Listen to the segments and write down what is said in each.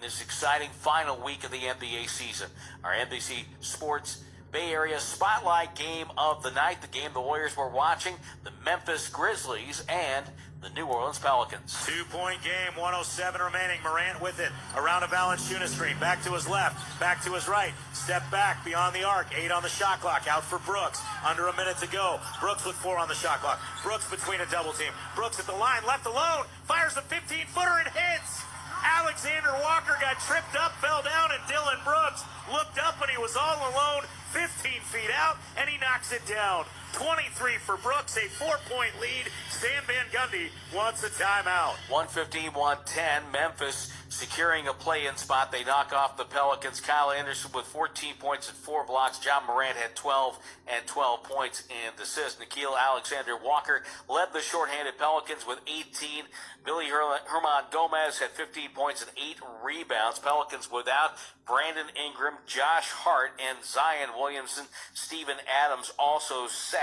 this exciting final week of the NBA season. Our NBC Sports Bay Area Spotlight game of the night, the game the Warriors were watching, the Memphis Grizzlies and the New Orleans Pelicans. 2-point game, 1:07 remaining. Morant with it around a Valanciunas screen. Back to his left, back to his right. Step back beyond the arc. 8 on the shot clock. Out for Brooks. Under a minute to go. Brooks with 4 on the shot clock. Brooks between a double team. Brooks at the line, left alone. Fires a 15-footer and hits. Alexander Walker got tripped up, fell down, and Dylan Brooks looked up and he was all alone, 15 feet out, and he knocks it down. 23 for Brooks, a 4-point lead. Stan Van Gundy wants a timeout. 115-110, Memphis securing a play-in spot. They knock off the Pelicans. Kyle Anderson with 14 points and 4 blocks. John Morant had 12 and 12 points and assists. Nickeil Alexander-Walker led the shorthanded Pelicans with 18. Billy Herman Gomez had 15 points and 8 rebounds. Pelicans without Brandon Ingram, Josh Hart, and Zion Williamson. Steven Adams also sat.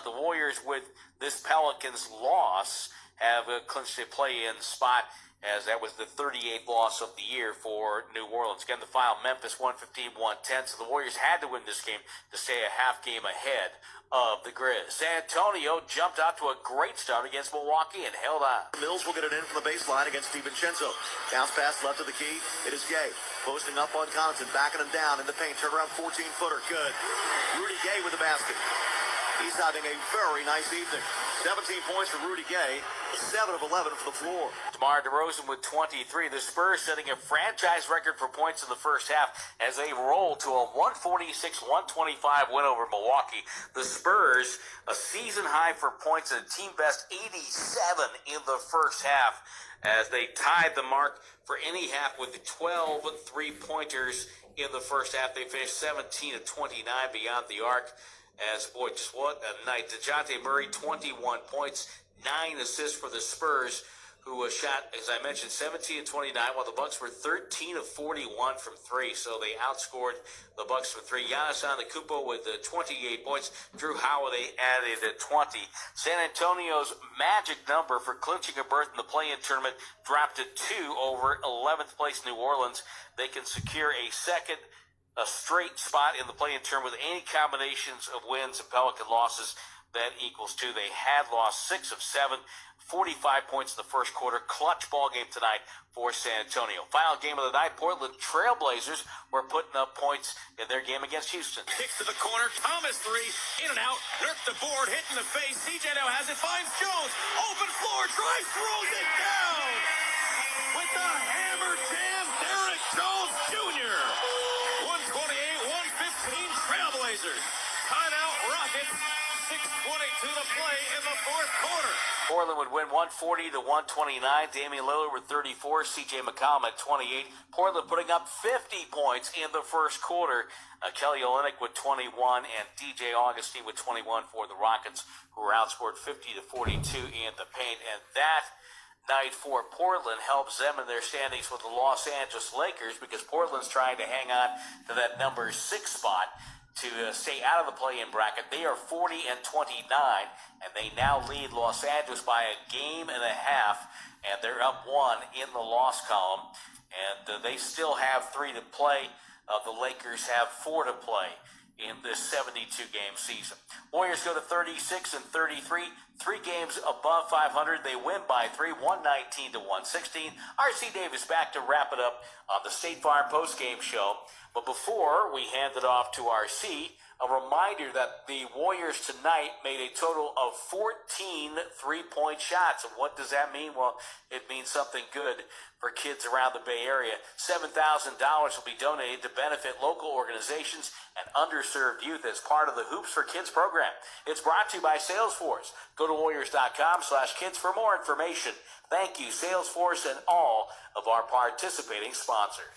The Warriors, with this Pelicans loss, have clinched a play-in spot, as that was the 38th loss of the year for New Orleans. Again, the final, Memphis 115-110. So the Warriors had to win this game to stay a half game ahead of the Grizz. San Antonio jumped out to a great start against Milwaukee and held on. Mills will get it in from the baseline against DiVincenzo. Bounce pass left of the key. It is Gay. Posting up on Connaughton, backing him down in the paint. Turnaround 14-footer. Good. Rudy Gay with the basket. He's having a very nice evening. 17 points for Rudy Gay. 7 of 11 for the floor. DeMar DeRozan with 23. The Spurs setting a franchise record for points in the first half as they roll to a 146-125 win over Milwaukee. The Spurs, a season high for points and a team best 87 in the first half, as they tied the mark for any half with the 12 three-pointers in the first half. They finished 17 of 29 beyond the arc. As, boy, just what a night. DeJounte Murray, 21 points, 9 assists for the Spurs, who shot, as I mentioned, 17 of 29, while the Bucks were 13 of 41 from 3, so they outscored the Bucks from 3. Giannis Antetokounmpo with 28 points. Drew Holiday added 20. San Antonio's magic number for clinching a berth in the play-in tournament dropped to 2 over 11th place New Orleans. They can secure a straight spot in the play-in tournament with any combinations of wins and Pelican losses. That equals 2. They had lost 6 of 7, 45 points in the first quarter. Clutch ball game tonight for San Antonio. Final game of the night, Portland Trailblazers were putting up points in their game against Houston. Kicks to the corner. Thomas 3. In and out. Nurk the board. Hit in the face. CJ now has it. Finds Jones. Open floor. Drives. Throws it down. With the hammer jam, Derek Jones Jr. 128-115 Trailblazers. Timeout Rockets. 6:20 to the play in the fourth quarter. Portland would win 140-129. Damian Lillard with 34. C.J. McCollum at 28. Portland putting up 50 points in the first quarter. Kelly Olynyk with 21 and D.J. Augustine with 21 for the Rockets, who were outscored 50-42 in the paint. And that night for Portland helps them in their standings with the Los Angeles Lakers, because Portland's trying to hang on to that number 6 spot to stay out of the play-in bracket. They are 40 and 29, and they now lead Los Angeles by a game and a half, and they're up 1 in the loss column, and they still have 3 to play. The Lakers have 4 to play in this 72-game season. Warriors go to 36 and 33, 3 games above 500. They win by 3, 119-116. R.C. Davis back to wrap it up on the State Farm postgame show. But before we hand it off to R.C., a reminder that the Warriors tonight made a total of 14 three-point shots. And what does that mean? Well, it means something good for kids around the Bay Area. $7,000 will be donated to benefit local organizations and underserved youth as part of the Hoops for Kids program. It's brought to you by Salesforce. Go to Warriors.com/kids for more information. Thank you, Salesforce, and all of our participating sponsors.